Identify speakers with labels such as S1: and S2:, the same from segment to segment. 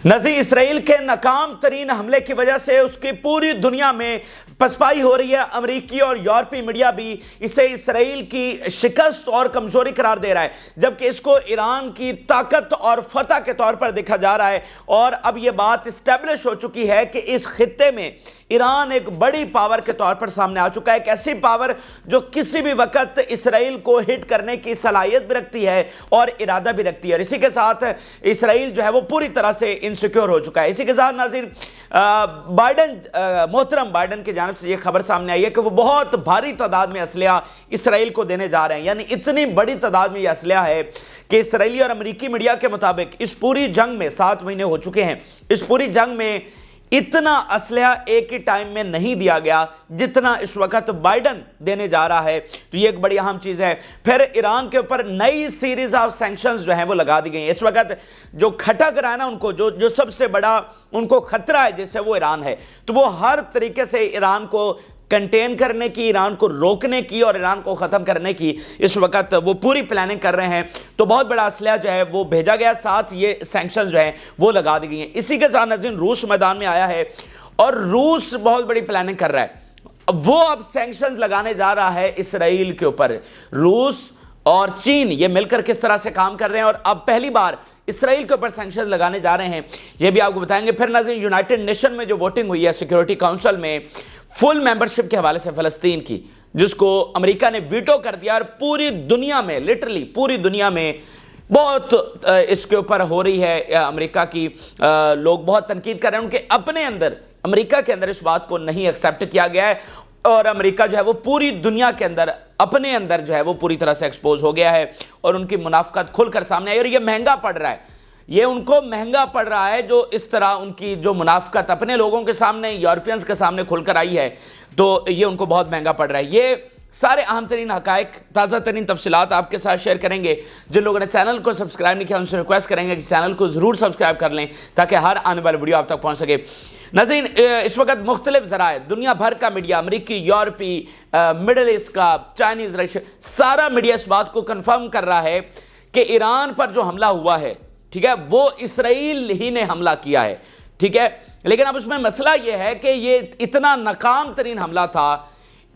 S1: نظیر اسرائیل کے ناکام ترین حملے کی وجہ سے اس کی پوری دنیا میں پسپائی ہو رہی ہے۔ امریکی اور یورپی میڈیا بھی اسے اسرائیل کی شکست اور کمزوری قرار دے رہا ہے، جبکہ اس کو ایران کی طاقت اور فتح کے طور پر دیکھا جا رہا ہے۔ اور اب یہ بات اسٹیبلش ہو چکی ہے کہ اس خطے میں ایران ایک بڑی پاور کے طور پر سامنے آ چکا ہے، ایک ایسی پاور جو کسی بھی وقت اسرائیل کو ہٹ کرنے کی صلاحیت بھی رکھتی ہے اور ارادہ بھی رکھتی ہے، اور اسی کے ساتھ اسرائیل جو ہے وہ پوری طرح سے انسیکیور ہو چکا ہے۔ اسی کے ساتھ ناظرین محترم بائیڈن کی جانب سے یہ خبر سامنے آئی ہے کہ وہ بہت بھاری تعداد میں اسلحہ اسرائیل کو دینے جا رہے ہیں، یعنی اتنی بڑی تعداد میں یہ اسلحہ ہے کہ اسرائیلی اور امریکی میڈیا کے مطابق اس پوری جنگ میں 7 مہینے ہو چکے ہیں، اس پوری جنگ میں اتنا اسلحہ ایک ہی ٹائم میں نہیں دیا گیا جتنا اس وقت بائیڈن دینے جا رہا ہے۔ تو یہ ایک بڑی اہم چیز ہے۔ پھر ایران کے اوپر نئی سیریز آف سینکشنز جو ہیں وہ لگا دی گئی ہیں۔ اس وقت جو کھٹک رہا ہے نا ان کو، جو سب سے بڑا ان کو خطرہ ہے جیسے وہ ایران ہے، تو وہ ہر طریقے سے ایران کو کنٹین کرنے کی، ایران کو روکنے کی اور ایران کو ختم کرنے کی اس وقت وہ پوری پلاننگ کر رہے ہیں۔ تو بہت بڑا اسلحہ جو ہے وہ بھیجا گیا، ساتھ یہ سینکشن جو ہیں وہ لگا دی گئی ہیں۔ اسی کے ساتھ ناظرین روس میدان میں آیا ہے اور روس بہت بڑی پلاننگ کر رہا ہے، وہ اب سینکشنز لگانے جا رہا ہے اسرائیل کے اوپر۔ روس اور چین یہ مل کر کس طرح سے کام کر رہے ہیں اور اب پہلی بار اسرائیل کے اوپر سینکشنز لگانے جا رہے ہیں، یہ بھی آپ کو بتائیں گے۔ پھر ناظرین یونائٹڈ نیشن میں جو ووٹنگ ہوئی ہے سیکیورٹی کاؤنسل میں فل ممبرشپ کے حوالے سے فلسطین کی، جس کو امریکہ نے ویٹو کر دیا، اور پوری دنیا میں لٹرلی پوری دنیا میں بہت اس کے اوپر ہو رہی ہے، امریکہ کی لوگ بہت تنقید کر رہے ہیں، ان کے اپنے اندر امریکہ کے اندر اس بات کو نہیں ایکسیپٹ کیا گیا ہے، اور امریکہ جو ہے وہ پوری دنیا کے اندر اپنے اندر جو ہے وہ پوری طرح سے ایکسپوز ہو گیا ہے، اور ان کی منافقت کھل کر سامنے آئی، اور یہ مہنگا پڑ رہا ہے، یہ ان کو مہنگا پڑ رہا ہے جو اس طرح ان کی جو منافقت اپنے لوگوں کے سامنے، یورپینز کے سامنے کھل کر آئی ہے، تو یہ ان کو بہت مہنگا پڑ رہا ہے۔ یہ سارے اہم ترین حقائق، تازہ ترین تفصیلات آپ کے ساتھ شیئر کریں گے۔ جن لوگوں نے چینل کو سبسکرائب نہیں کیا ان سے ریکویسٹ کریں گے کہ چینل کو ضرور سبسکرائب کر لیں تاکہ ہر آنے والی ویڈیو آپ تک پہنچ سکے۔ ناظرین اس وقت مختلف ذرائع، دنیا بھر کا میڈیا، امریکی، یورپی، مڈل ایسٹ کا، چائنیز، رشیا، سارا میڈیا اس بات کو کنفرم کر رہا ہے کہ ایران پر جو حملہ ہوا ہے، ٹھیک ہے، وہ اسرائیل ہی نے حملہ کیا ہے، ٹھیک ہے، لیکن اب اس میں مسئلہ یہ ہے کہ یہ اتنا ناکام ترین حملہ تھا،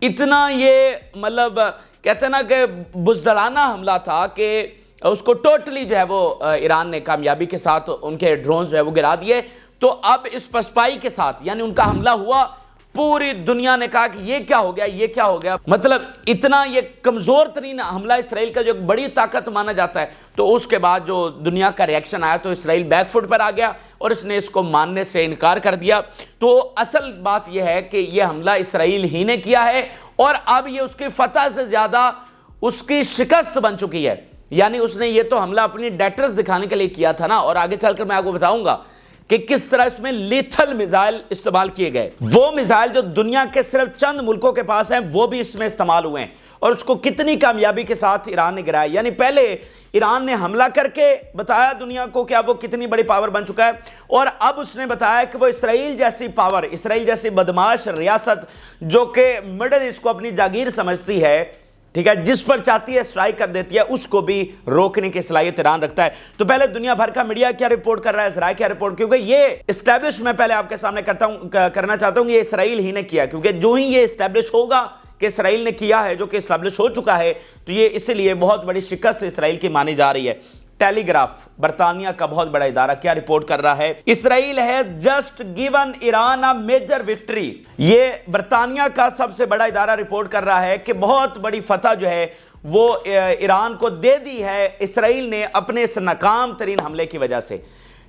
S1: اتنا یہ مطلب کہتے ہیں نا کہ بزدلانہ حملہ تھا کہ اس کو ٹوٹلی جو ہے وہ ایران نے کامیابی کے ساتھ ان کے ڈرونز جو ہے وہ گرا دیے۔ تو اب اس پسپائی کے ساتھ یعنی ان کا حملہ ہوا، پوری دنیا نے کہا کہ یہ کیا ہو گیا، یہ کیا ہو گیا، مطلب اتنا یہ کمزور ترین حملہ اسرائیل کا جو ایک بڑی طاقت مانا جاتا ہے، تو اس کے بعد جو دنیا کا ریاکشن آیا تو اسرائیل بیک فٹ پر آ گیا اور اس نے اس کو ماننے سے انکار کر دیا۔ تو اصل بات یہ ہے کہ یہ حملہ اسرائیل ہی نے کیا ہے، اور اب یہ اس کی فتح سے زیادہ اس کی شکست بن چکی ہے، یعنی اس نے یہ تو حملہ اپنی ڈیٹرز دکھانے کے لیے کیا تھا نا، اور آگے چل کر میں آپ کو بتاؤں گا کہ کس طرح اس میں لیتھل میزائل استعمال کیے گئے، وہ میزائل جو دنیا کے صرف چند ملکوں کے پاس ہیں وہ بھی اس میں استعمال ہوئے ہیں، اور اس کو کتنی کامیابی کے ساتھ ایران نے گرایا۔ یعنی پہلے ایران نے حملہ کر کے بتایا دنیا کو کہ اب وہ کتنی بڑی پاور بن چکا ہے، اور اب اس نے بتایا کہ وہ اسرائیل جیسی پاور، اسرائیل جیسی بدماش ریاست جو کہ مڈل ایسٹ کو اپنی جاگیر سمجھتی ہے، ٹھیک ہے، جس پر چاہتی ہے اسٹرائک کر دیتی ہے، اس کو بھی روکنے کی صلاحیت ایران رکھتا ہے۔ تو پہلے دنیا بھر کا میڈیا کیا رپورٹ کر رہا ہے، ذرائع کیا رپورٹ، کیونکہ یہ اسٹیبلش میں پہلے آپ کے سامنے کرنا چاہتا ہوں کہ یہ اسرائیل ہی نے کیا، کیونکہ جو ہی یہ اسٹیبلش ہوگا کہ اسرائیل نے کیا ہے، جو کہ اسٹیبلش ہو چکا ہے، تو یہ اس لیے بہت بڑی شکست اسرائیل کی مانی جا رہی ہے۔ ٹیلی گراف برطانیہ کا بہت بڑا ادارہ کیا رپورٹ کر رہا ہے، Israel has just given Iran a major victory. یہ برطانیہ کا سب سے بڑا ادارہ رپورٹ کر رہا ہے کہ بہت بڑی فتح جو ہے وہ ایران کو دے دی ہے اسرائیل نے اپنے اس ناکام ترین حملے کی وجہ سے،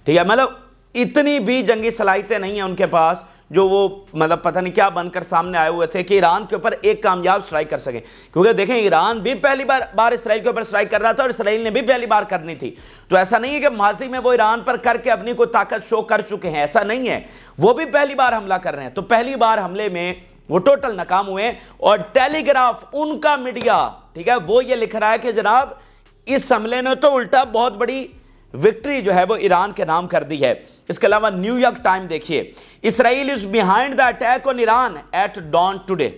S1: ٹھیک ہے، مطلب اتنی بھی جنگی صلاحیتیں نہیں ہیں ان کے پاس جو وہ مطلب پتہ نہیں کیا بن کر سامنے آئے ہوئے تھے کہ ایران کے اوپر ایک کامیاب سٹرائک کر سکیں، کیونکہ دیکھیں ایران بھی پہلی بار اسرائیل کے اوپر سٹرائک کر رہا تھا، اور اسرائیل نے بھی پہلی بار کرنی تھی۔ تو ایسا نہیں ہے کہ ماضی میں وہ ایران پر کر کے اپنی کوئی طاقت شو کر چکے ہیں، ایسا نہیں ہے، وہ بھی پہلی بار حملہ کر رہے ہیں۔ تو پہلی بار حملے میں وہ ٹوٹل ناکام ہوئے ہیں، اور ٹیلی گراف ان کا میڈیا، ٹھیک ہے، وہ یہ لکھ رہا ہے کہ جناب اس حملے نے تو الٹا بہت بڑی وکٹری جو ہے وہ ایران کے نام کر دی ہے۔ اس کے علاوہ نیو یارک ٹائم دیکھیے، Israel is behind the attack on Iran at dawn today,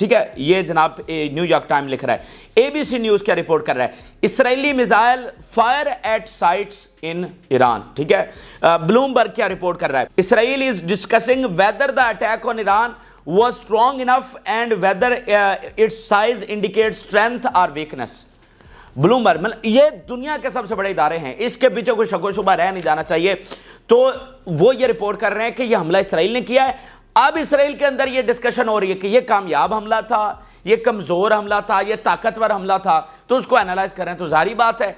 S1: ٹھیک ہے، یہ جناب نیو یارک ٹائم لکھ رہا ہے۔ ABC نیوز کیا رپورٹ کر رہا ہے؟ Israeli missile fire at sites in Iran, ٹھیک ہے۔ بلومبرگ کیا رپورٹ کر رہا ہے؟ Israel is discussing whether the attack on Iran was strong enough and whether its size indicates strength or weakness۔ Bloomberg, یہ دنیا کے سب سے بڑے ادارے ہیں، اس کے پیچھے کوئی شک و شبہ رہ نہیں جانا چاہیے۔ تو وہ یہ رپورٹ کر رہے ہیں کہ یہ حملہ اسرائیل نے کیا ہے۔ اب اسرائیل کے اندر یہ ڈسکشن ہو رہی ہے کہ یہ کامیاب حملہ تھا، یہ کمزور حملہ تھا، یہ طاقتور حملہ تھا، تو اس کو انالائز کریں تو ظاہری بات ہے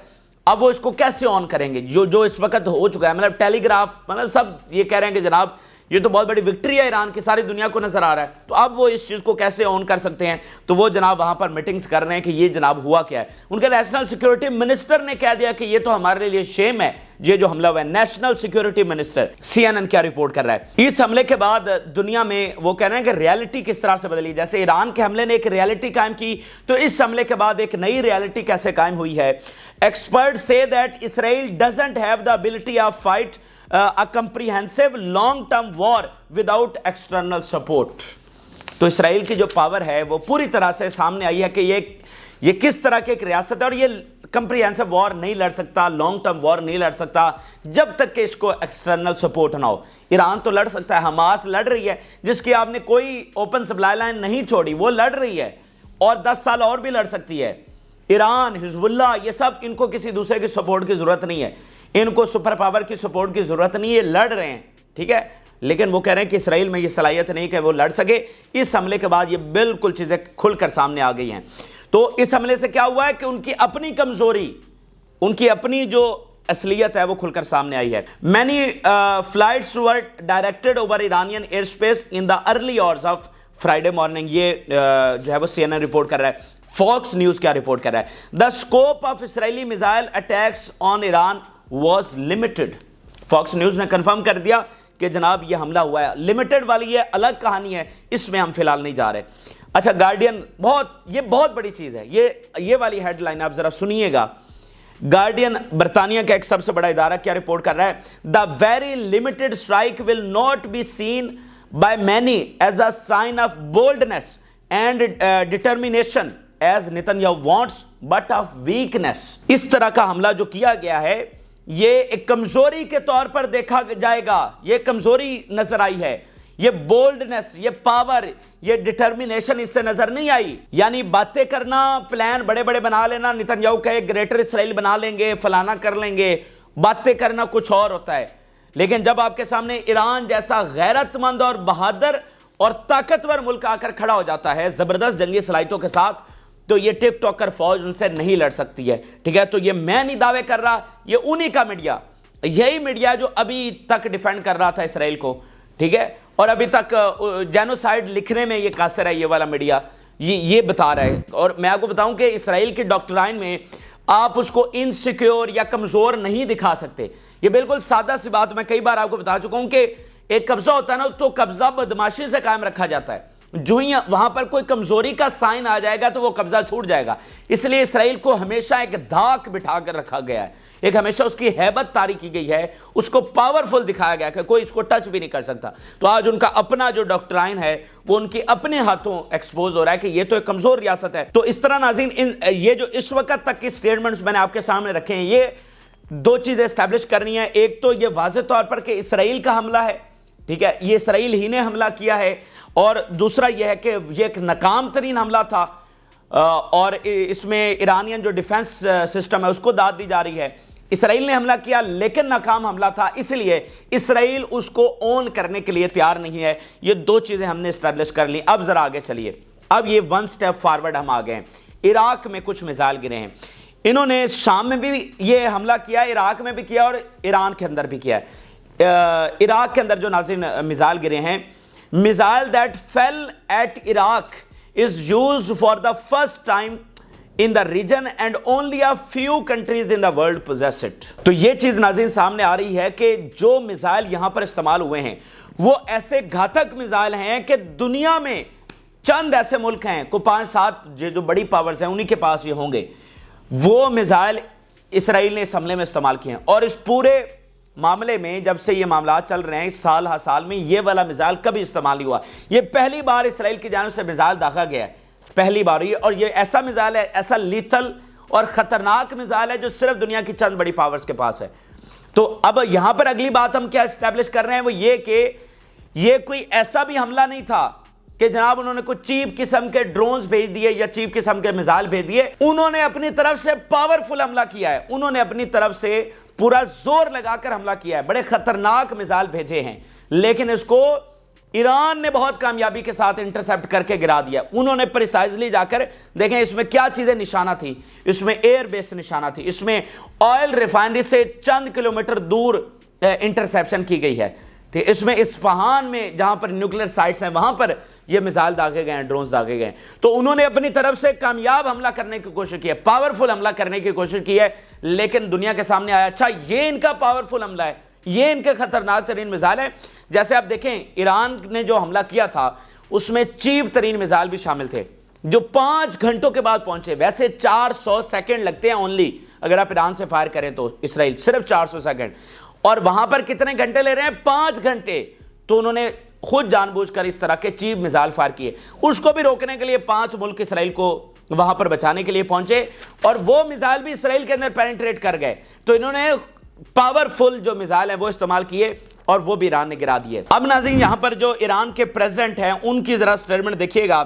S1: اب وہ اس کو کیسے آن کریں گے۔ جو اس وقت ہو چکا ہے، ٹیلی گراف، سب یہ کہہ رہے ہیں کہ جناب یہ تو بہت بڑی وکٹری ہے ایران کی، ساری دنیا کو نظر آ رہا ہے، تو اب وہ اس چیز کو کیسے آن کر سکتے ہیں؟ تو وہ جناب وہاں پر میٹنگز کر رہے ہیں کہ یہ جناب ہوا کیا ہے۔ ان کے نیشنل سیکیورٹی منسٹر نے کہہ دیا کہ یہ تو ہمارے لیے شیم ہے یہ جو حملہ ہوا ہے۔ نیشنل سیکیورٹی منسٹر CNN کیا رپورٹ کر رہا ہے؟ اس حملے کے بعد دنیا میں وہ کہہ رہے ہیں کہ ریالٹی کس طرح سے بدلی، جیسے ایران کے حملے نے ایک ریالٹی قائم کی، تو اس حملے کے بعد ایک نئی ریالٹی کیسے قائم ہوئی ہے۔ ایکسپرٹ سے that Israel doesn't have the ability of fight a comprehensive long term war without external support۔ تو اسرائیل کی جو پاور ہے وہ پوری طرح سے سامنے آئی ہے کہ یہ کس طرح کی ایک ریاست ہے، اور یہ کمپریہنسو وار نہیں لڑ سکتا، لانگ ٹرم وار نہیں لڑ سکتا جب تک کہ اس کو ایکسٹرنل سپورٹ نہ ہو۔ ایران تو لڑ سکتا ہے، حماس لڑ رہی ہے جس کی آپ نے کوئی اوپن سپلائی لائن نہیں چھوڑی، وہ لڑ رہی ہے اور 10 سال اور بھی لڑ سکتی ہے۔ ایران، حزب اللہ، یہ سب ان کو کسی دوسرے کی سپورٹ کی ضرورت نہیں ہے، ان کو سپر پاور کی سپورٹ کی ضرورت نہیں ہے، لڑ رہے ہیں، ٹھیک ہے۔ لیکن وہ کہہ رہے ہیں کہ اسرائیل میں یہ صلاحیت نہیں کہ وہ لڑ سکے۔ اس حملے کے بعد یہ بالکل چیزیں کھل کر سامنے آ گئی ہیں۔ تو اس حملے سے کیا ہوا ہے کہ ان کی اپنی کمزوری، ان کی اپنی جو اصلیت ہے وہ کھل کر سامنے آئی ہے۔ Many flights were directed over Iranian air space in the early hours of Friday morning, یہ جو ہے وہ CNN رپورٹ کر رہا ہے۔ فاکس نیوز کیا رپورٹ کر رہا ہے؟ The scope of Israeli missile attacks on Iran was limited۔ Fox news نے کنفرم کر دیا کہ جناب یہ حملہ ہوا ہے، لمیٹڈ والی یہ الگ کہانی ہے، اس میں ہم فی الحال نہیں جا رہے۔ اچھا، گارڈین، یہ بہت بڑی چیز ہے، یہ والی ہیڈ لائن آپ ذرا سنیے گا۔ گارڈین برطانیہ کا ایک سب سے بڑا ادارہ کیا رپورٹ کر رہا ہے؟ The very limited strike will not be seen by many as a sign of boldness and determination as Netanyahu wants but of weakness. اس طرح کا حملہ جو کیا گیا ہے یہ ایک کمزوری کے طور پر دیکھا جائے گا، یہ کمزوری نظر آئی ہے، یہ بولڈنس، یہ پاور، یہ ڈٹرمینیشن اس سے نظر نہیں آئی۔ یعنی باتیں کرنا، پلان بڑے بڑے بنا لینا، نیتنیاہو کا ایک گریٹر اسرائیل بنا لیں گے، فلانا کر لیں گے، باتیں کرنا کچھ اور ہوتا ہے، لیکن جب آپ کے سامنے ایران جیسا غیرت مند اور بہادر اور طاقتور ملک آ کر کھڑا ہو جاتا ہے زبردست جنگی صلاحیتوں کے ساتھ، تو یہ ٹک ٹاکر فوج ان سے نہیں لڑ سکتی ہے، ٹھیک ہے۔ تو یہ میں نہیں دعوے کر رہا، یہ انہی کا میڈیا، یہی میڈیا جو ابھی تک ڈیفینڈ کر رہا تھا اسرائیل کو، ٹھیک ہے، اور ابھی تک جینوسائیڈ لکھنے میں یہ قاصر ہے، یہ والا میڈیا یہ بتا رہا ہے۔ اور میں آپ کو بتاؤں کہ اسرائیل کی ڈاکٹرائن میں آپ اس کو انسیکیور یا کمزور نہیں دکھا سکتے، یہ بالکل سادہ سی بات میں کئی بار آپ کو بتا چکا ہوں کہ ایک قبضہ ہوتا ہے نا، تو قبضہ بدماشی سے قائم رکھا جاتا ہے، جو ہی وہاں پر کوئی کمزوری کا سائن آ جائے گا تو وہ قبضہ چھوٹ جائے گا۔ اس لیے اسرائیل کو ہمیشہ ایک دھاک بٹھا کر رکھا گیا ہے، ایک ہمیشہ اس کی ہیبت طاری کی گئی ہے، اس کو پاورفل دکھایا گیا کہ کوئی اس کو ٹچ بھی نہیں کر سکتا۔ تو آج ان کا اپنا جو ڈاکٹرائن ہے وہ ان کی اپنے ہاتھوں ایکسپوز ہو رہا ہے کہ یہ تو ایک کمزور ریاست ہے۔ تو اس طرح ناظرین، یہ جو اس وقت تک کی سٹیٹمنٹس میں نے آپ کے سامنے رکھے ہیں، یہ دو چیزیں اسٹیبلش کرنی ہے۔ ایک تو یہ واضح طور پر کہ اسرائیل کا حملہ ہے، ٹھیک ہے، یہ اسرائیل ہی نے حملہ کیا ہے، اور دوسرا یہ ہے کہ یہ ایک ناکام ترین حملہ تھا، اور اس میں ایرانین جو ڈیفنس سسٹم ہے اس کو داد دی جا رہی ہے۔ اسرائیل نے حملہ کیا لیکن ناکام حملہ تھا، اس لیے اسرائیل اس کو اون کرنے کے لیے تیار نہیں ہے۔ یہ دو چیزیں ہم نے اسٹیبلش کر لی۔ اب ذرا آگے چلیے، اب یہ ون سٹیپ فارورڈ ہم آگئے ہیں۔ عراق میں کچھ میزائل گرے ہیں، انہوں نے شام میں بھی یہ حملہ کیا، عراق میں بھی کیا، اور ایران کے اندر بھی کیا ہے۔ عراق کے اندر جو ناظرین میزائل گرے ہیں، missile that fell at Iraq is used for the first time in the region and only a few countries in the world possess it۔ تو یہ چیز ناظرین سامنے آ رہی ہے کہ جو میزائل یہاں پر استعمال ہوئے ہیں وہ ایسے گھاتک میزائل ہیں کہ دنیا میں چند ایسے ملک ہیں، کو 5-7 جو بڑی پاورز ہیں انہی کے پاس یہ ہوں گے۔ وہ میزائل اسرائیل نے اس حملے میں استعمال کیے ہیں، اور اس پورے معاملے میں جب سے یہ معاملات چل رہے ہیں سال ہر سال میں یہ والا میزائل کبھی استعمال نہیں ہوا. یہ پہلی بار اسرائیل کی جانب سے میزائل داغا گیا ہے, پہلی بار. اور یہ ایسا میزائل ہے, ایسا لیتھل اور خطرناک میزائل ہے جو صرف دنیا کی چند بڑی پاورز کے پاس ہے. تو اب یہاں پر اگلی بات ہم کیا اسٹیبلش کر رہے ہیں, وہ یہ کہ یہ کوئی ایسا بھی حملہ نہیں تھا کہ جناب انہوں نے کوئی چیپ قسم کے ڈرونز بھیج دیے یا چیپ قسم کے میزائل بھیج دیے. انہوں نے اپنی طرف سے پاورفل حملہ کیا ہے, انہوں نے اپنی طرف سے پورا زور لگا کر حملہ کیا ہے, بڑے خطرناک میزائل بھیجے ہیں, لیکن اس کو ایران نے بہت کامیابی کے ساتھ انٹرسیپٹ کر کے گرا دیا. انہوں نے پریسائزلی جا کر دیکھیں اس میں کیا چیزیں نشانہ تھی, اس میں ایئر بیس نشانہ تھی, اس میں آئل ریفائنری سے چند کلومیٹر دور انٹرسیپشن کی گئی ہے, اس میں اصفہان میں جہاں پر نیوکلیر سائٹس ہیں وہاں پر یہ میزائل داغے گئے ہیں, ڈرونز داغے گئے ہیں. تو انہوں نے اپنی طرف سے کامیاب حملہ کرنے کی کوشش کی ہے, پاورفل حملہ کرنے کی کوشش کی ہے, لیکن دنیا کے سامنے آیا اچھا یہ ان کا پاورفل حملہ ہے, یہ ان کے خطرناک ترین میزائل ہے. جیسے آپ دیکھیں ایران نے جو حملہ کیا تھا اس میں چیپ ترین میزائل بھی شامل تھے جو 5 گھنٹوں کے بعد پہنچے. ویسے 400 سیکنڈ لگتے ہیں اونلی اگر آپ ایران سے فائر کریں تو, اسرائیل صرف 400 سیکنڈ, اور وہاں پر کتنے گھنٹے لے رہے ہیں, 5 گھنٹے. تو انہوں نے خود جان بوجھ کر اس طرح کے چیپ میزائل فائر کیے. اس کو بھی روکنے کے لیے 5 ملک اسرائیل کو وہاں پر بچانے کے لیے پہنچے, اور وہ میزائل بھی اسرائیل کے اندر پینیٹریٹ کر گئے. تو انہوں نے پاورفل جو میزائل ہیں وہ استعمال کیے اور وہ بھی ایران نے گرا دیے. اب ناظرین یہاں پر جو ایران کے پریزیڈنٹ ہیں ان کی ذرا سٹیٹمنٹ دیکھیے گا,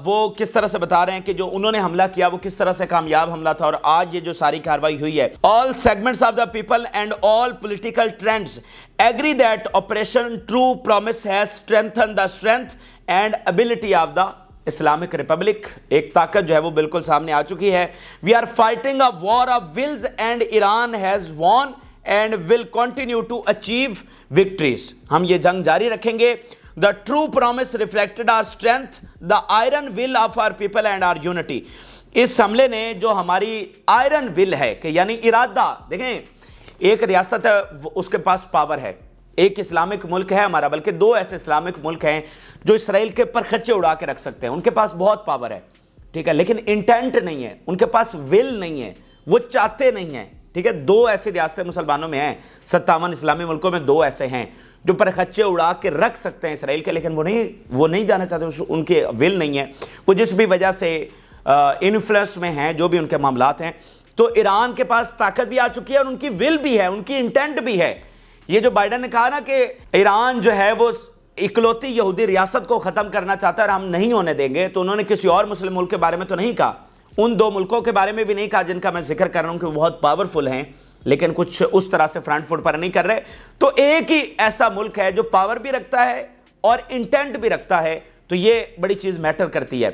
S1: وہ کس طرح سے بتا رہے ہیں کہ جو انہوں نے حملہ کیا وہ کس طرح سے کامیاب حملہ تھا, اور آج یہ جو ساری کاروائی ہوئی ہے. all segments of the people and all political trends agree that operation true promise has strengthened the strength and ability of the Islamic republic. ایک طاقت جو ہے وہ بالکل سامنے آ چکی ہے. we are fighting a war of wills and Iran has won and will continue to achieve victories. ہم یہ جنگ جاری رکھیں گے. the true promise reflected our strength, the iron will of our people and our unity. اس حملے نے جو ہماری آئرن ول ہے کہ یعنی ارادہ, دیکھیں ایک ریاست ہے اس کے پاس پاور ہے, ایک اسلامک ملک ہے ہمارا, بلکہ 2 ایسے اسلامک ملک ہیں جو اسرائیل کے پرخچے اڑا کے رکھ سکتے ہیں, ان کے پاس بہت پاور ہے, ٹھیک ہے, لیکن انٹینٹ نہیں ہے, ان کے پاس ول نہیں ہے, وہ چاہتے نہیں ہیں, ٹھیک ہے. 2 ایسی ریاستیں مسلمانوں میں ہیں, 57 اسلامی ملکوں میں 2 ایسے ہیں جو پرخچے اڑا کے رکھ سکتے ہیں اسرائیل کے, لیکن وہ نہیں جانا چاہتے, ان کے ول نہیں ہے, وہ جس بھی وجہ سے انفلوئنس میں ہیں, جو بھی ان کے معاملات ہیں. تو ایران کے پاس طاقت بھی آ چکی ہے اور ان کی ول بھی ہے, ان کی انٹینٹ بھی ہے. یہ جو بائیڈن نے کہا نا کہ ایران جو ہے وہ اکلوتی یہودی ریاست کو ختم کرنا چاہتا ہے اور ہم نہیں ہونے دیں گے, تو انہوں نے کسی اور مسلم ملک کے بارے میں تو نہیں کہا, ان 2 ملکوں کے بارے میں بھی نہیں کہا جن کا میں ذکر کر رہا ہوں کہ وہ بہت پاورفل ہیں لیکن کچھ اس طرح سے فرنٹ فٹ پر نہیں کر رہے. تو ایک ہی ایسا ملک ہے جو پاور بھی رکھتا ہے اور انٹینٹ بھی رکھتا ہے, تو یہ بڑی چیز میٹر کرتی ہے.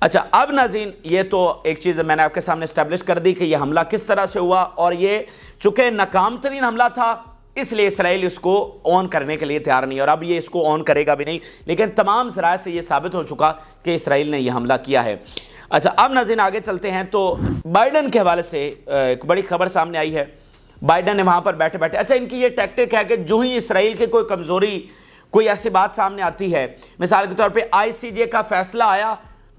S1: اچھا اب ناظرین یہ تو ایک چیز میں نے آپ کے سامنے اسٹیبلش کر دی کہ یہ حملہ کس طرح سے ہوا, اور یہ چونکہ ناکام ترین حملہ تھا اس لیے اسرائیل اس کو آن کرنے کے لیے تیار نہیں, اور اب یہ اس کو آن کرے گا بھی نہیں, لیکن تمام ذرائع سے یہ ثابت ہو چکا کہ اسرائیل نے یہ حملہ کیا ہے. اچھا اب ناظرین آگے چلتے ہیں. تو بائیڈن کے حوالے سے ایک بڑی خبر سامنے آئی ہے. بائیڈن نے وہاں پر بیٹھے بیٹھے, اچھا ان کی یہ ٹیکٹک ہے کہ جو ہی اسرائیل کی کوئی کمزوری, کوئی ایسی بات سامنے آتی ہے, مثال کے طور پہ ICJ کا فیصلہ آیا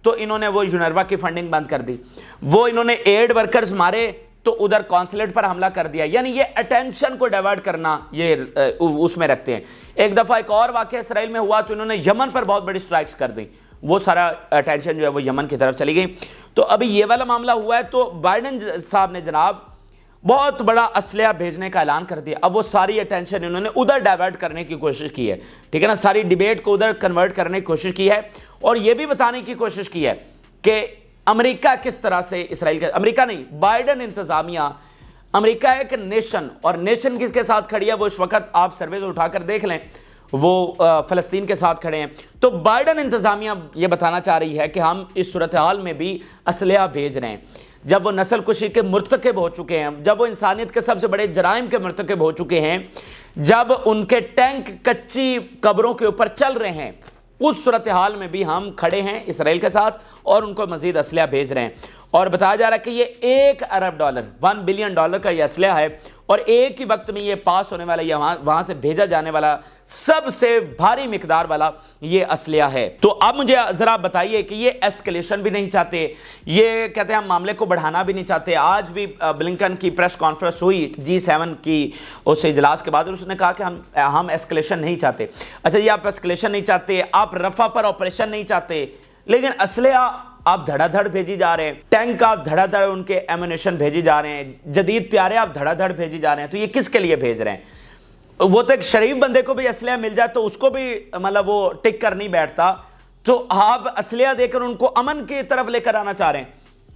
S1: تو انہوں نے وہ یونروا کی فنڈنگ بند کر دی, وہ انہوں نے ایڈ ورکرز مارے تو ادھر کانسلیٹ پر حملہ کر دیا, یعنی یہ اٹینشن کو ڈائیورٹ کرنا یہ اس میں رکھتے ہیں. ایک دفعہ ایک اور واقعہ اسرائیل میں ہوا تو انہوں نے یمن پر بہت بڑی سٹرائکس کر دی, وہ سارا اٹینشن جو ہے وہ یمن کی طرف چلی گئی. تو ابھی یہ والا معاملہ ہوا ہے تو بائیڈن صاحب نے جناب بہت بڑا اسلحہ بھیجنے کا اعلان کر دیا. اب وہ ساری اٹینشن انہوں نے ادھر ڈائیورٹ کرنے کی کوشش کی ہے, ٹھیک ہے نا, ساری ڈیبیٹ کو ادھر کنورٹ کرنے کی کوشش کی ہے, اور یہ بھی بتانے کی کوشش کی ہے کہ امریکہ کس طرح سے اسرائیل کا, امریکہ نہیں بائیڈن انتظامیہ, امریکہ ایک نیشن, اور نیشن کس کے ساتھ کھڑی ہے وہ اس وقت آپ سرویز اٹھا کر دیکھ لیں, وہ فلسطین کے ساتھ کھڑے ہیں. تو بائیڈن انتظامیہ یہ بتانا چاہ رہی ہے کہ ہم اس صورتحال میں بھی اسلحہ بھیج رہے ہیں. جب وہ نسل کشی کے مرتکب ہو چکے ہیں, جب وہ انسانیت کے سب سے بڑے جرائم کے مرتکب ہو چکے ہیں, جب ان کے ٹینک کچی قبروں کے اوپر چل رہے ہیں, اس صورتحال میں بھی ہم کھڑے ہیں اسرائیل کے ساتھ اور ان کو مزید اسلحہ بھیج رہے ہیں. اور بتایا جا رہا ہے کہ یہ $1 ارب $1 بلین کا یہ اسلحہ ہے, اور ایک ہی وقت میں یہ پاس ہونے والا یا وہاں سے بھیجا جانے والا سب سے بھاری مقدار والا یہ اسلحہ ہے۔ تو اب مجھے ذرا بتائیے کہ یہ ایسکلیشن بھی نہیں چاہتے، یہ کہتے ہیں ہم معاملے کو بڑھانا بھی نہیں چاہتے۔ آج بھی بلنکن کی پریس کانفرنس ہوئی G7 کی اس اجلاس کے بعد، اور اس نے کہا کہ ہم ایسکلیشن نہیں چاہتے۔ اچھا یہ آپ ایسکلیشن نہیں چاہتے، آپ رفح پر آپریشن نہیں چاہتے، لیکن اسلحہ آپ دھڑا دھڑ بھیجی جا رہے ہیں، ٹینک آپ دھڑا دھڑ ان کے ایمونیشن بھیجی جا رہے ہیں، جدید طیارے آپ دھڑا دھڑ بھیجی جا رہے ہیں، تو یہ کس کے لیے بھیج رہے ہیں؟ وہ تو ایک شریف بندے کو بھی اسلحہ مل جائے تو اس کو بھی مطلب وہ ٹک کر نہیں بیٹھتا، تو آپ اسلحہ دے کر ان کو امن کی طرف لے کر آنا چاہ رہے ہیں،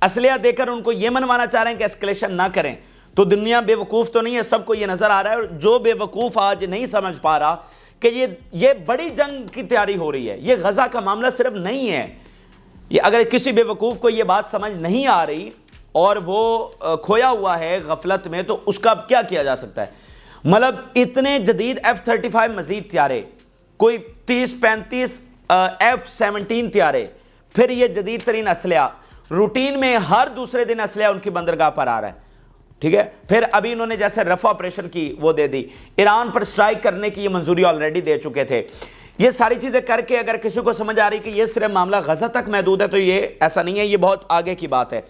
S1: اسلحہ دے کر ان کو یہ منوانا چاہ رہے ہیں کہ ایسکلیشن نہ کریں۔ تو دنیا بے وقوف تو نہیں ہے، سب کو یہ نظر آ رہا ہے، اور جو بے وقوف آج نہیں سمجھ پا رہا کہ یہ بڑی جنگ کی تیاری ہو رہی ہے، یہ غزہ کا معاملہ صرف نہیں ہے۔ یہ اگر کسی بے وقوف کو یہ بات سمجھ نہیں آ رہی اور وہ کھویا ہوا ہے غفلت میں، تو اس کا کیا کیا جا سکتا ہے؟ مطلب اتنے جدید F-35 مزید تیارے، کوئی 30-35 F-17 تیارے، پھر یہ جدید ترین اسلحہ، روٹین میں ہر دوسرے دن اسلحہ ان کی بندرگاہ پر آ رہا ہے، ٹھیک ہے۔ پھر ابھی انہوں نے جیسے رفح آپریشن کی وہ دے دی، ایران پر سٹرائک کرنے کی یہ منظوری آلریڈی دے چکے تھے۔ یہ ساری چیزیں کر کے اگر کسی کو سمجھ آ رہی کہ یہ صرف معاملہ غزہ تک محدود ہے، تو یہ ایسا نہیں ہے، یہ بہت آگے کی بات ہے۔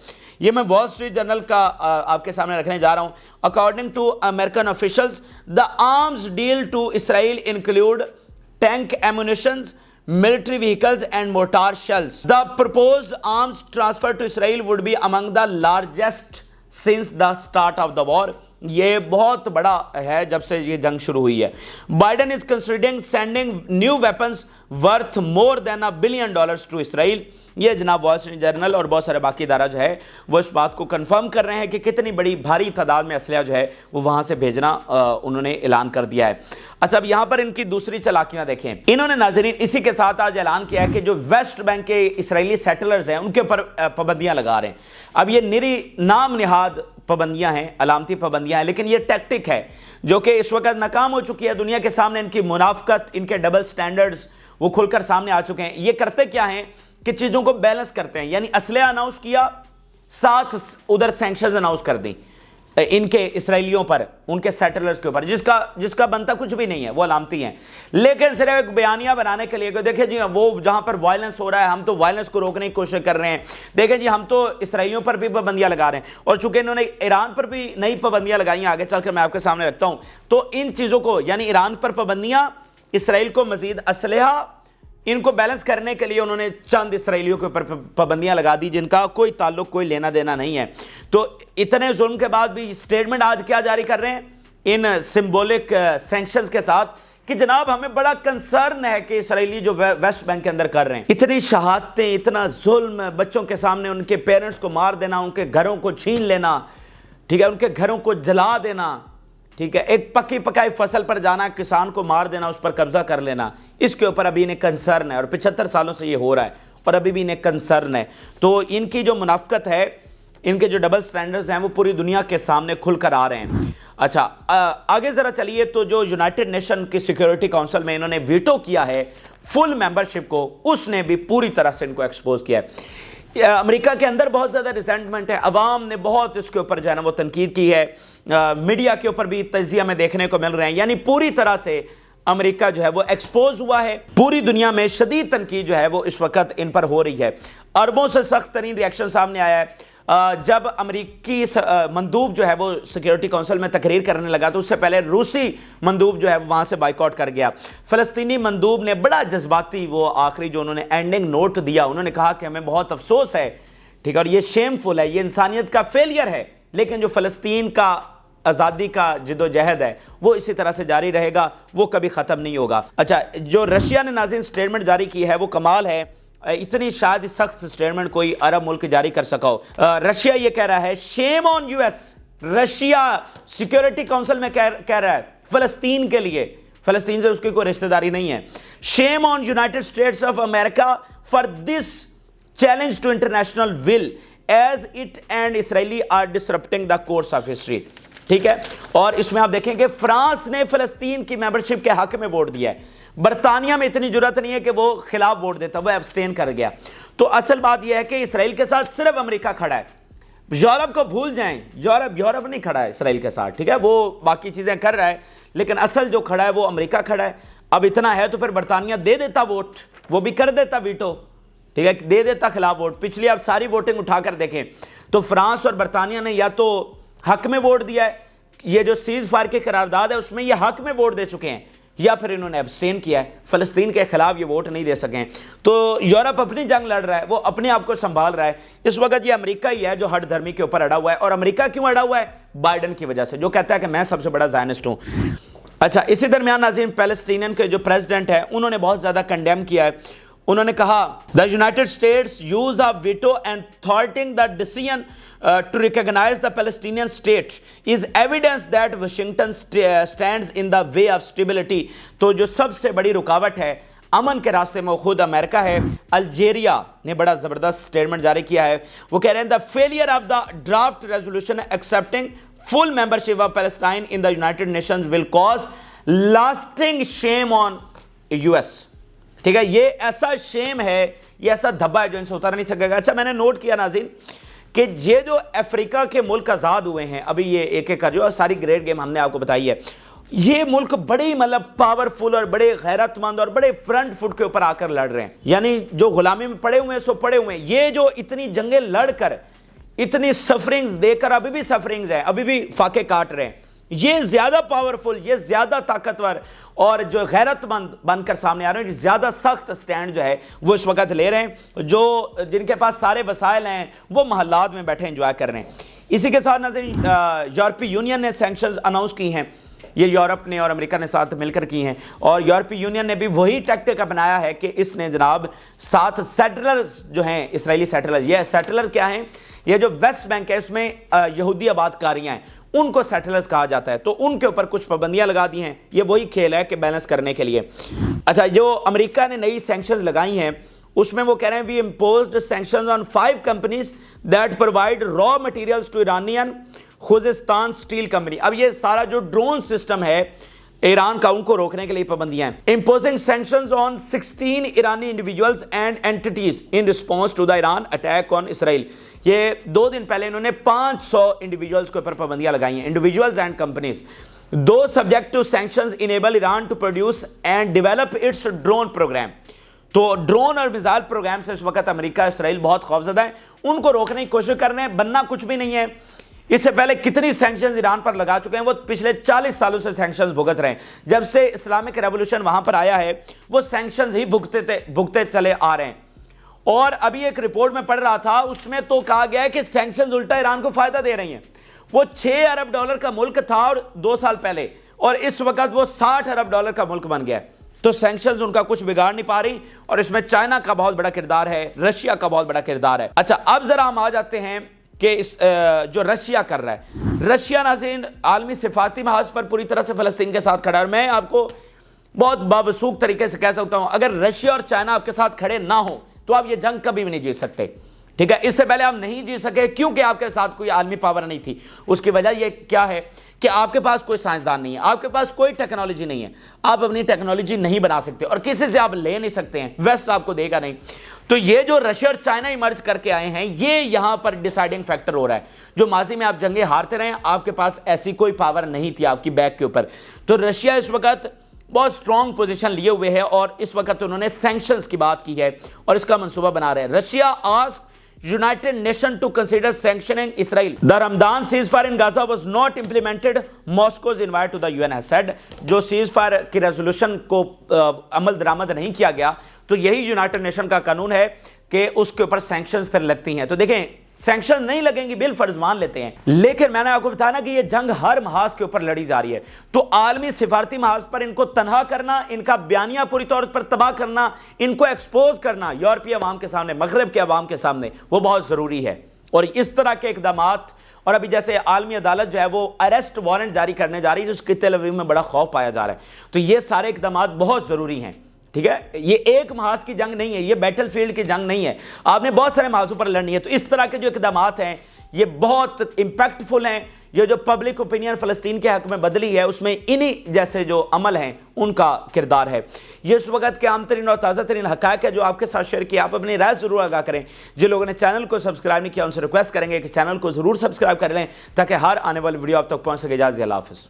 S1: یہ میں وال اسٹریٹ جرنل کا آپ کے سامنے رکھنے جا رہا ہوں۔ According to American officials the arms deal to Israel include tank ammunitions, military vehicles and mortar shells. The proposed arms transfer to Israel would be among the largest since the start of the war. یہ بہت بڑا ہے جب سے یہ جنگ شروع ہوئی ہے۔ Biden is considering sending new weapons worth more than $1 billion to Israel. یہ جناب وال اسٹریٹ جرنل اور بہت سارے باقی ادارہ جو ہے وہ اس بات کو کنفرم کر رہے ہیں کہ کتنی بڑی بھاری تعداد میں اسلحہ جو ہے وہ وہاں سے بھیجنا انہوں نے اعلان کر دیا ہے۔ اچھا اب یہاں پر ان کی دوسری چالاکیاں دیکھیں۔ انہوں نے ناظرین اسی کے ساتھ آج اعلان کیا ہے کہ جو ویسٹ بینک کے اسرائیلی سیٹلرز ہیں ان کے اوپر پابندیاں لگا رہے ہیں۔ اب یہ نری نام نہاد پابندیاں ہیں، علامتی پابندیاں ہیں، لیکن یہ ٹیکٹک ہے جو کہ اس وقت ناکام ہو چکی ہے۔ دنیا کے سامنے ان کی منافقت، ان کے ڈبل سٹینڈرڈز وہ کھل کر سامنے آ چکے ہیں۔ یہ کرتے کیا ہیں کہ چیزوں کو بیلنس کرتے ہیں، یعنی اسلحہ اناؤنس کیا، ساتھ ادھر سینکشنز اناؤنس کر دیں ان کے اسرائیلیوں پر، ان کے سیٹلرز کے اوپر، جس کا بنتا کچھ بھی نہیں ہے، وہ علامتی ہیں، لیکن صرف ایک بیانیہ بنانے کے لیے کہ دیکھیں جی وہ جہاں پر وائلنس ہو رہا ہے ہم تو وائلنس کو روکنے کی کوشش کر رہے ہیں، دیکھیں جی ہم تو اسرائیلیوں پر بھی پابندیاں لگا رہے ہیں، اور چونکہ انہوں نے ایران پر بھی نئی پابندیاں لگائی ہیں، آگے چل کر میں آپ کے سامنے رکھتا ہوں، تو ان چیزوں کو یعنی ایران پر پابندیاں، اسرائیل کو مزید اسلحہ، ان کو بیلنس کرنے کے لیے انہوں نے چند اسرائیلیوں کے اوپر پابندیاں لگا دی جن کا کوئی تعلق، کوئی لینا دینا نہیں ہے۔ تو اتنے ظلم کے بعد بھی اسٹیٹمنٹ آج کیا جاری کر رہے ہیں ان سمبولک سینکشنز کے ساتھ کہ جناب ہمیں بڑا کنسرن ہے کہ اسرائیلی جو ویسٹ بینک کے اندر کر رہے ہیں، اتنی شہادتیں، اتنا ظلم، بچوں کے سامنے ان کے پیرنٹس کو مار دینا، ان کے گھروں کو چھین لینا، ٹھیک ہے، ان کے گھروں کو جلا دینا، ٹھیک ہے، ایک پکی پکائی فصل پر جانا، کسان کو مار دینا، اس پر قبضہ کر لینا، اس کے اوپر ابھی انہیں کنسرن ہے، اور 75 سالوں سے یہ ہو رہا ہے اور ابھی بھی انہیں کنسرن ہے۔ تو ان کی جو منافقت ہے، ان کے جو ڈبل سٹینڈرز ہیں وہ پوری دنیا کے سامنے کھل کر آ رہے ہیں۔ اچھا آگے ذرا چلیے، تو جو یونائٹڈ نیشن کی سیکیورٹی کونسل میں انہوں نے ویٹو کیا ہے فل ممبرشپ کو، اس نے بھی پوری طرح سے ان کو ایکسپوز کیا ہے۔ امریکہ کے اندر بہت زیادہ ریزنٹمنٹ ہے، عوام نے بہت اس کے اوپر جو ہے نا وہ تنقید کی ہے، میڈیا کے اوپر بھی تجزیہ میں دیکھنے کو مل رہے ہیں، یعنی پوری طرح سے امریکہ جو ہے وہ ایکسپوز ہوا ہے، پوری دنیا میں شدید تنقید جو ہے وہ اس وقت ان پر ہو رہی ہے۔ عربوں سے سخت ترین ریاکشن سامنے آیا ہے جب امریکی مندوب جو ہے وہ سیکیورٹی کونسل میں تقریر کرنے لگا، تو اس سے پہلے روسی مندوب جو ہے وہاں سے بائیکاٹ کر گیا۔ فلسطینی مندوب نے بڑا جذباتی وہ آخری جو انہوں نے اینڈنگ نوٹ دیا، انہوں نے کہا کہ ہمیں بہت افسوس ہے، ٹھیک ہے، اور یہ شیم فل ہے، یہ انسانیت کا فیلئر ہے، لیکن جو فلسطین کا آزادی کا جد و جہد ہے وہ اسی طرح سے جاری رہے گا، وہ کبھی ختم نہیں ہوگا۔ اچھا جو رشیا نے ناظرین سٹیٹمنٹ جاری کی ہے وہ کمال ہے، اتنی شاید سخت سٹیٹمنٹ کوئی عرب ملک جاری کر سکا ہو۔ رشیا یہ کہہ رہا ہے shame on U S, Russia security council میں کہہ رہا ہے فلسطین کے لیے، فلسطین سے اس کی کوئی رشتہ داری نہیں ہے، shame on United States of America for this challenge to international will as it and Israeli are disrupting the course of history, ٹھیک ہے۔ اور اس میں آپ دیکھیں کہ فرانس نے فلسطین کی ممبرشپ کے حق میں ووٹ دیا ہے، برطانیہ میں اتنی جرات نہیں ہے کہ وہ خلاف ووٹ دیتا، وہ ایبسٹین کر گیا۔ تو اصل بات یہ ہے کہ اسرائیل کے ساتھ صرف امریکہ کھڑا ہے، یورپ کو بھول جائیں، یورپ نہیں کھڑا ہے اسرائیل کے ساتھ، ٹھیک ہے، وہ باقی چیزیں کر رہا ہے، لیکن اصل جو کھڑا ہے وہ امریکہ کھڑا ہے۔ اب اتنا ہے تو پھر برطانیہ دے دیتا ووٹ، وہ بھی کر دیتا ویٹو، ٹھیک ہے، دے دیتا خلاف ووٹ۔ پچھلی آپ ساری ووٹنگ اٹھا کر دیکھیں تو فرانس اور برطانیہ نے یا تو حق میں ووٹ دیا ہے، یہ جو سیز فائر کی قرارداد ہے اس میں یہ حق میں ووٹ دے چکے ہیں، یا پھر انہوں نے ابسٹین کیا ہے، فلسطین کے خلاف یہ ووٹ نہیں دے سکیں۔ تو یورپ اپنی جنگ لڑ رہا ہے، وہ اپنے آپ کو سنبھال رہا ہے۔ اس وقت یہ امریکہ ہی ہے جو ہٹ دھرمی کے اوپر اڑا ہوا ہے، اور امریکہ کیوں اڑا ہوا ہے؟ بائیڈن کی وجہ سے، جو کہتا ہے کہ میں سب سے بڑا زائنسٹ ہوں۔ اچھا، اسی درمیان ناظرین پیلسٹینین کے جو پریزیڈنٹ ہے انہوں نے بہت زیادہ کنڈیم کیا ہے۔ انہوں نے کہا the United States use a veto and thwarting the decision to recognize the Palestinian state is evidence that Washington stands in the way of stability۔ تو جو سب سے بڑی رکاوٹ ہے امن کے راستے میں وہ خود امریکہ ہے۔ الجیریا نے بڑا زبردست سٹیٹمنٹ جاری کیا ہے، وہ کہہ رہے ہیں the failure of the draft resolution accepting full membership of Palestine in the United Nations will cause lasting shame on US۔ ٹھیک ہے، یہ ایسا شیم ہے، یہ ایسا دھبا ہے جو ان سے اتر نہیں سکے گا۔ اچھا، میں نے نوٹ کیا ناظرین کہ یہ جو افریقہ کے ملک آزاد ہوئے ہیں، ابھی یہ ایک ایک کا جو ساری گریٹ گیم ہم نے آپ کو بتائی ہے، یہ ملک بڑے مطلب پاورفل اور بڑے غیرت مند اور بڑے فرنٹ فٹ کے اوپر آ کر لڑ رہے ہیں، یعنی جو غلامی میں پڑے ہوئے ہیں سو پڑے ہوئے ہیں۔ یہ جو اتنی جنگیں لڑ کر اتنی سفرنگز دے کر ابھی بھی سفرنگز ہیں، ابھی بھی فاقے کاٹ رہے ہیں، یہ زیادہ پاورفل، یہ زیادہ طاقتور اور جو غیرت مند بن کر سامنے آ رہے ہیں، زیادہ سخت سٹینڈ جو ہے وہ اس وقت لے رہے ہیں۔ جو جن کے پاس سارے وسائل ہیں وہ محلات میں بیٹھے انجوائے کر رہے ہیں۔ اسی کے ساتھ ناظرین یورپی یونین نے سینکشنز اناؤنس کی ہیں، یہ یورپ نے اور امریکہ نے ساتھ مل کر کی ہیں، اور یورپی یونین نے بھی وہی ٹیکٹک اپنایا ہے کہ اس نے جناب 7 سیٹلرز جو ہیں، اسرائیلی سیٹلرز، یہ سیٹلر کیا ہیں؟ یہ جو ویسٹ بینک ہے اس میں یہودی آباد کاریاں ہیں، ان کو سیٹلرز کہا جاتا ہے، تو ان کے اوپر کچھ پابندیاں لگا دی ہیں۔ یہ وہی کھیل ہے کہ بیلنس کرنے کے لیے۔ اچھا، جو امریکہ نے نئی سینکشنز لگائی ہیں اس میں وہ کہہ رہے ہیں we imposed sanctions on 5 companies that provide raw materials to Iranian Khuzestan steel company. اب یہ سارا جو ڈرون سسٹم ہے ایران کا، ان کو روکنے کے لیے پابندیاں ہیں۔ Imposing sanctions on 16 Iranian individuals and entities in response to the Iran attack on Israel. یہ 2 دن پہلے انہوں نے 500 انڈیویجولز کے اوپر پابندیاں لگائی ہیں، individuals and companies. 2 subject to sanctions enable Iran to produce and develop its drone program. تو ڈرون اور میزائل پروگرام سے اس وقت امریکہ اسرائیل بہت خوفزدہ ہے، ان کو روکنے کی کوشش کر رہے ہیں، بننا کچھ بھی نہیں ہے۔ اس سے پہلے کتنی سینکشنز ایران پر لگا چکے ہیں، وہ پچھلے 40 سالوں سے سینکشنز بھگت رہے ہیں۔ جب سے اسلامک ریولوشن وہاں پر آیا ہے وہ سینکشنز ہی بھگتے چلے آ رہے ہیں۔ اور ابھی ایک رپورٹ میں پڑھ رہا تھا، اس میں تو کہا گیا ہے کہ سینکشنز الٹا ایران کو فائدہ دے رہی ہیں۔ وہ $6 ارب کا ملک تھا اور 2 سال پہلے، اور اس وقت وہ $60 ارب کا ملک بن گیا ہے۔ تو سینکشنز ان کا کچھ بگاڑ نہیں پا رہی، اور اس میں چائنا کا بہت بڑا کردار ہے، رشیا کا بہت بڑا کردار ہے۔ اچھا، اب ذرا ہم آ جاتے ہیں کہ جو رشیا کر رہا ہے۔ رشیا ناظرین عالمی سفارتی محاذ پر پوری طرح سے فلسطین کے ساتھ کھڑا ہے، اور میں آپ کو بہت باوثوق طریقے سے کہہ سکتا ہوں اگر رشیا اور چائنا آپ کے ساتھ کھڑے نہ ہوں تو آپ یہ جنگ کبھی بھی نہیں جیت سکتے، ٹھیک ہے۔ اس سے پہلے آپ نہیں جیت سکے کیونکہ آپ کے ساتھ کوئی عالمی پاور نہیں تھی۔ اس کی وجہ یہ کیا ہے کہ آپ کے پاس کوئی سائنسدان نہیں ہے، آپ کے پاس کوئی ٹیکنالوجی نہیں ہے، آپ اپنی ٹیکنالوجی نہیں بنا سکتے اور کسی سے آپ لے نہیں سکتے ہیں، ویسٹ آپ کو دے گا نہیں۔ تو یہ جو رشیا اور چائنا ایمرج کر کے آئے ہیں، یہ یہاں پر ڈیسائیڈنگ فیکٹر ہو رہا ہے۔ جو ماضی میں آپ جنگیں ہارتے رہے، آپ کے پاس ایسی کوئی پاور نہیں تھی آپ کی بیک کے اوپر۔ تو رشیا اس وقت بہت سٹرونگ پوزیشن لیے ہوئے ہے، اور اس وقت انہوں نے سینکشنز کی بات کی ہے اور اس کا منصوبہ بنا رہے ہیں۔ Russia ask United Nations to consider sanctioning Israel. The Ramadan ceasefire in Gaza was not implemented. Moscow's invite to the UN has said. جو ceasefire کی ریزولوشن کو عمل درآمد نہیں کیا گیا، تو یہی یونائٹڈ نیشن کا قانون ہے کہ اس کے اوپر سینکشنز پھر لگتی ہیں۔ تو دیکھیں سینکشن نہیں لگیں گی، بالفرض مان لیتے ہیں، لیکن میں نے آپ کو بتایا نا کہ یہ جنگ ہر محاذ کے اوپر لڑی جا رہی ہے۔ تو عالمی سفارتی محاذ پر ان کو تنہا کرنا، ان کا بیانیہ پوری طور پر تباہ کرنا، ان کو ایکسپوز کرنا یورپی عوام کے سامنے، مغرب کے عوام کے سامنے، وہ بہت ضروری ہے۔ اور اس طرح کے اقدامات، اور ابھی جیسے عالمی عدالت جو ہے وہ اریسٹ وارنٹ جاری کرنے جا رہی ہے، جس کی تل اویو میں بڑا خوف پایا جا رہا ہے، تو یہ سارے اقدامات بہت ضروری ہیں، ٹھیک ہے۔ یہ ایک محاذ کی جنگ نہیں ہے، یہ بیٹل فیلڈ کی جنگ نہیں ہے، آپ نے بہت سارے محاذوں پر لڑنی ہے۔ تو اس طرح کے جو اقدامات ہیں یہ بہت امپیکٹ فل ہیں، یہ جو پبلک اوپینین فلسطین کے حق میں بدلی ہے اس میں انہی جیسے جو عمل ہیں ان کا کردار ہے۔ یہ اس وقت کے عام ترین اور تازہ ترین حقائق ہے جو آپ کے ساتھ شیئر کیا۔ آپ اپنی رائے ضرور آگاہ کریں۔ جن لوگوں نے چینل کو سبسکرائب نہیں کیا ان سے ریکویسٹ کریں گے کہ چینل کو ضرور سبسکرائب کر لیں تاکہ ہر آنے والی ویڈیو آپ تک پہنچ سکے۔ اجازت، اللہ حافظ۔